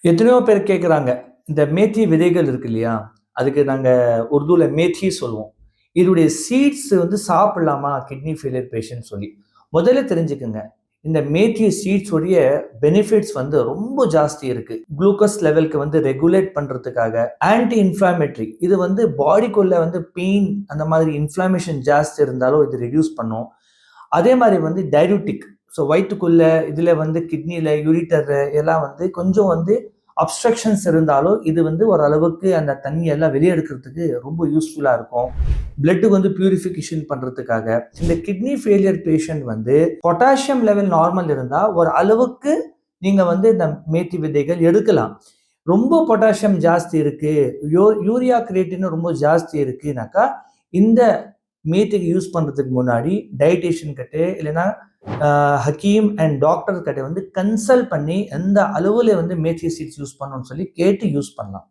எத்தனையோ பேர் கேட்குறாங்க. இந்த மேத்தி விதைகள் இருக்கு இல்லையா? அதுக்கு நாங்க உருதுல மேத்தி சொல்லுவோம். இதனுடைய சீட்ஸ் வந்து சாப்பிடலாமா? கிட்னி ஃபெயிலியர் பேஷண்ட் சொல்லி. முதல்ல தெரிஞ்சுக்கங்க. இந்த மேத்தி சீட்ஸ் உடைய பெனிஃபிட்ஸ் வந்து ரொம்ப ஜாஸ்தி இருக்கு. குளுக்கோஸ் லெவலுக்கு வந்து ரெகுலேட் பண்றதுக்காக, ஆன்டி இன்ஃப்ளமேட்டரி இது வந்து பாடிக்குள்ள வந்து பெயின் அந்த மாதிரி இன்ஃப்ளமேஷன் ஜாஸ்தி இருந்தாலும் இது ரெடியூஸ் பண்ணும். அதே மாதிரி வந்து டையூரிட்டிக். ஸோ வயித்துக்குள்ள இதுல வந்து கிட்னில, யூரிட்டர் எல்லாம் வந்து கொஞ்சம் வந்து அப்ஸ்ட்ரக்ஷன்ஸ் இருந்தாலும் இது வந்து ஓரளவுக்கு அந்த தண்ணி எல்லாம் வெளியே எடுக்கிறதுக்கு ரொம்ப யூஸ்ஃபுல்லா இருக்கும். பிளட்டுக்கு வந்து பியூரிஃபிகேஷன் பண்றதுக்காக. இந்த கிட்னி ஃபெயிலியர் பேஷண்ட் வந்து பொட்டாசியம் லெவல் நார்மல் இருந்தா ஒரு அளவுக்கு நீங்க வந்து இந்த மேத்தி விதைகள் எடுக்கலாம். ரொம்ப பொட்டாசியம் ஜாஸ்தி இருக்கு, யூரியா கிரியேட்டின் ரொம்ப ஜாஸ்தி இருக்குனாக்கா இந்த மேத்திக்கு யூஸ் பண்றதுக்கு முன்னாடி டயட்டீஷியன் கிட்ட இல்லைன்னா ஹக்கீம் அண்ட் டாக்டர் கிட்ட வந்து கன்சல்ட் பண்ணி எந்த அளவுல வந்து மேத்தி சீட்ஸ் யூஸ் பண்ணணும்னு சொல்லி கேட்டு யூஸ் பண்ணலாம்.